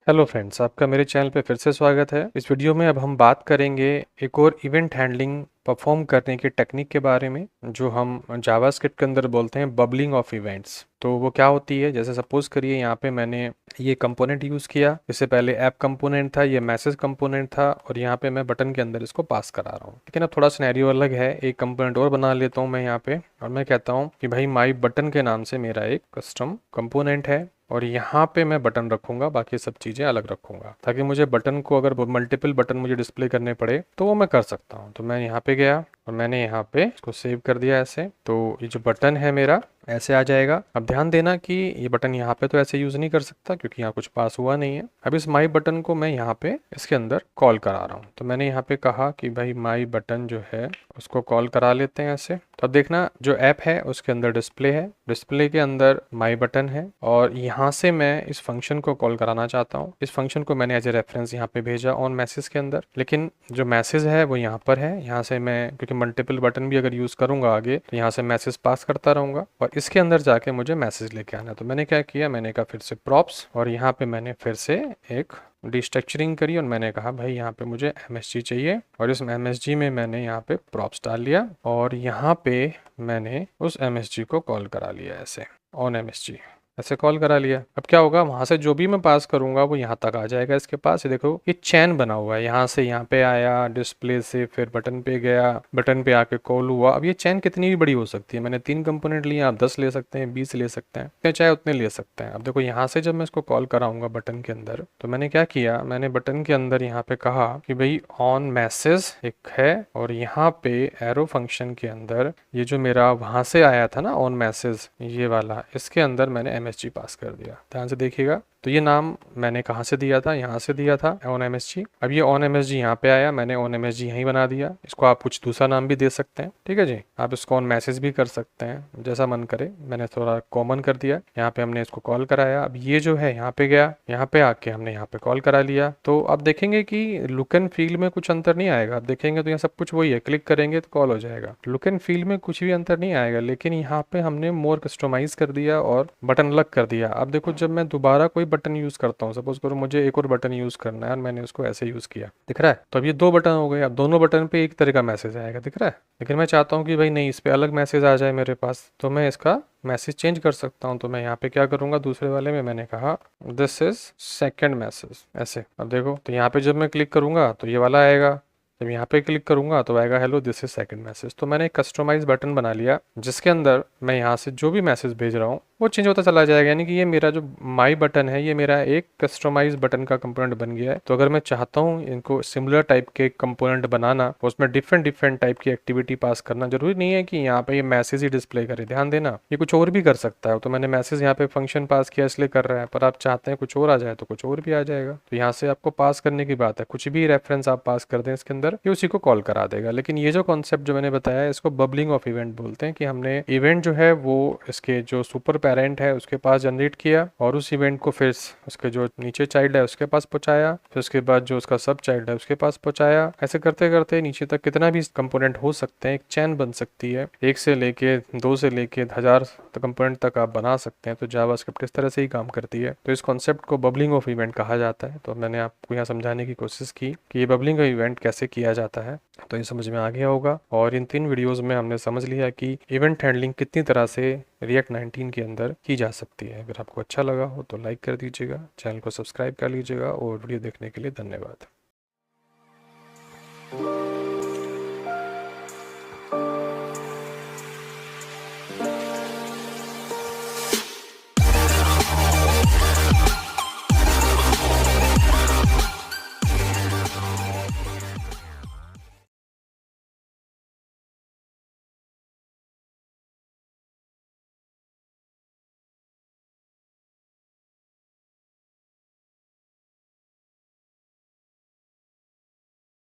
Hello friends, आपका मेरे channel पे फिर से स्वागत है। इस वीडियो में अब हम बात करेंगे एक और इवेंट हैंडलिंग परफॉर्म करने की टेक्निक के बारे में, जो हम जावास्क्रिप्ट के अंदर बोलते हैं बबलिंग ऑफ इवेंट्स। तो वो क्या होती है, जैसे सपोज करिए यहाँ पे मैंने ये कंपोनेंट यूज़ किया। इससे पहले ऐप कंपोनेंट था, ये मैसेज कंपोनेंट था, और यहाँ पे मैं बटन के अंदर इसको पास करा रहा हूँ। लेकिन अब थोड़ा सिनेरियो अलग है। एक कंपोनेंट और बना लेता हूँ मैं यहाँ पे, और मैं कहता हूँ कि भाई माई बटन के नाम से मेरा एक कस्टम कंपोनेंट है, और यहाँ पे मैं बटन रखूंगा, बाकी सब चीज़ें अलग रखूंगा, ताकि मुझे बटन को अगर मल्टीपल बटन मुझे डिस्प्ले करने पड़े तो वो मैं कर सकता हूँ। तो मैं यहाँ पे गया और मैंने यहाँ पे इसको सेव कर दिया ऐसे। तो ये जो बटन है मेरा ऐसे आ जाएगा। अब ध्यान देना कि ये बटन यहाँ पे तो ऐसे यूज़ नहीं कर सकता, क्योंकि यहाँ कुछ पास हुआ नहीं है। अब इस माई बटन को मैं यहाँ पे इसके अंदर कॉल करा रहा हूँ। तो मैंने यहाँ पे कहा कि भाई माई बटन जो है उसको कॉल करा लेते हैं ऐसे। तो अब देखना, जो ऐप है उसके अंदर डिस्प्ले है, डिस्प्ले के अंदर माई बटन है, और यहाँ से मैं इस फंक्शन को कॉल कराना चाहता हूँ। इस फंक्शन को मैंने एज ए रेफरेंस यहाँ पे भेजा ऑन मैसेज के अंदर, लेकिन जो मैसेज है वो यहाँ पर है। यहाँ से मैं, क्योंकि मल्टीपल बटन भी अगर यूज़ करूँगा आगे, तो यहाँ से मैसेज पास करता रहूँगा, और इसके अंदर जाके मुझे मैसेज लेके आना है। तो मैंने क्या किया, मैंने कहा फिर से प्रॉप्स, और यहाँ पे मैंने फिर से एक डिस्ट्रक्चरिंग करी, और मैंने कहा भाई यहाँ पे मुझे MSG चाहिए, और इस MSG में मैंने यहाँ पे प्रॉप्स डाल लिया, और यहाँ पे मैंने उस MSG को कॉल करा लिया ऐसे, ऑन MSG ऐसे कॉल करा लिया। अब क्या होगा, वहां से जो भी मैं पास करूंगा वो यहाँ तक आ जाएगा इसके पास। ये देखो, ये चैन बना हुआ है, यहाँ से यहाँ पे आया, डिस्प्ले से फिर बटन पे गया, बटन पे आके कॉल हुआ। अब ये चैन कितनी भी बड़ी हो सकती है। मैंने 3 कंपोनेंट लिए, आप 10 ले सकते हैं, 20 ले सकते हैं, जितने चाहे उतने ले सकते हैं। अब देखो, यहाँ से जब मैं इसको कॉल कराऊंगा बटन के अंदर, तो मैंने क्या किया, मैंने बटन के अंदर यहाँ पे कहा कि भाई ऑन मैसेज एक है, और यहाँ पे एरो फंक्शन के अंदर ये जो मेरा वहां से आया था ना ऑन मैसेज, ये वाला, इसके अंदर मैंने MSG पास कर दिया। ध्यान से देखिएगा। तो ये नाम मैंने कहाँ से दिया था, यहाँ से दिया था, ऑन MSG। अब ये ऑन MSG यहाँ पे आया, मैंने ऑन MSG यहीं बना दिया। इसको आप कुछ दूसरा नाम भी दे सकते हैं, ठीक है जी। आप इसको ऑन मैसेज भी कर सकते हैं, जैसा मन करे। मैंने थोड़ा कॉमन कर दिया। यहाँ पे हमने इसको कॉल कराया। अब ये जो है यहाँ पे गया, यहाँ पे आके हमने यहाँ पे कॉल करा लिया। तो आप देखेंगे कि लुक एंड फील में कुछ अंतर नहीं आएगा। आप देखेंगे तो यहाँ सब कुछ वही है, क्लिक करेंगे तो कॉल हो जाएगा। लुक एंड फील में कुछ भी अंतर नहीं आएगा, लेकिन यहाँ पे हमने मोर कस्टमाइज कर दिया और बटन अलग कर दिया। अब देखो, जब मैं दोबारा कोई बटन यूज करता हूँ, सपोज करो मुझे एक और बटन यूज करना है, और मैंने उसको ऐसे यूज किया, दिख रहा है। तो अब ये 2 बटन हो गए। अब दोनों बटन पे एक तरह का मैसेज आएगा, दिख रहा है। लेकिन मैं चाहता हूँ कि भाई नहीं, इस पे अलग मैसेज आ जाए मेरे पास, तो मैं इसका मैसेज चेंज कर सकता हूँ। तो मैं यहाँ पे क्या करूंगा, दूसरे वाले में मैंने कहा दिस इज सेकेंड मैसेज ऐसे। अब देखो, तो यहाँ पे जब मैं क्लिक करूंगा तो ये वाला आएगा, जब यहाँ पे क्लिक करूंगा तो आएगा hello this is second message. तो मैंने एक कस्टमाइज बटन बना लिया, जिसके अंदर मैं यहाँ से जो भी मैसेज भेज रहा हूँ वो चेंज होता चला जाएगा। यानी कि ये मेरा जो माई बटन है, ये मेरा एक कस्टमाइज बटन का कंपोनेंट बन गया है। तो अगर मैं चाहता हूँ इनको सिमिलर टाइप के कंपोनेंट बनाना, उसमें डिफरेंट डिफरेंट टाइप की एक्टिविटी पास करना, जरूरी नहीं है कि यहाँ पे ये मैसेज ही डिस्प्ले करे। ध्यान देना, ये कुछ और भी कर सकता है। तो मैंने मैसेज यहाँ पे फंक्शन पास किया इसलिए कर रहा है, पर आप चाहते हैं कुछ और आ जाए तो कुछ और भी आ जाएगा। तो यहाँ से आपको पास करने की बात है, कुछ भी रेफरेंस आप पास कर दें इसके अंदर, ये उसी को कॉल करा देगा। लेकिन ये जो कॉन्सेप्ट जो मैंने बताया है, इसको बबलिंग ऑफ इवेंट बोलते हैं, कि हमने इवेंट जो है वो इसके जो सुपर पेरेंट है उसके पास जनरेट किया, और उस इवेंट को फिर उसके जो नीचे चाइल्ड है उसके पास पहुंचाया, फिर उसके बाद जो उसका सब चाइल्ड है उसके पास पहुंचाया। ऐसे करते करते नीचे तक कितना भी कंपोनेंट हो सकते हैं, एक चैन बन सकती है। 1 से लेके 2 से लेके 1000 कंपोनेंट तक आप बना सकते हैं। तो जावास्क्रिप्ट इस तरह से ही काम करती है। तो इस कॉन्सेप्ट को बबलिंग ऑफ इवेंट कहा जाता है। तो मैंने आपको यहाँ समझाने की कोशिश की कि ये बबलिंग ऑफ इवेंट कैसे किया जाता है, तो ये समझ में आ गया होगा। और इन 3 वीडियोस में हमने समझ लिया कि इवेंट हैंडलिंग कितनी तरह से रिएक्ट 19 के अंदर की जा सकती है। अगर आपको अच्छा लगा हो तो लाइक कर दीजिएगा, चैनल को सब्सक्राइब कर लीजिएगा, और वीडियो देखने के लिए धन्यवाद।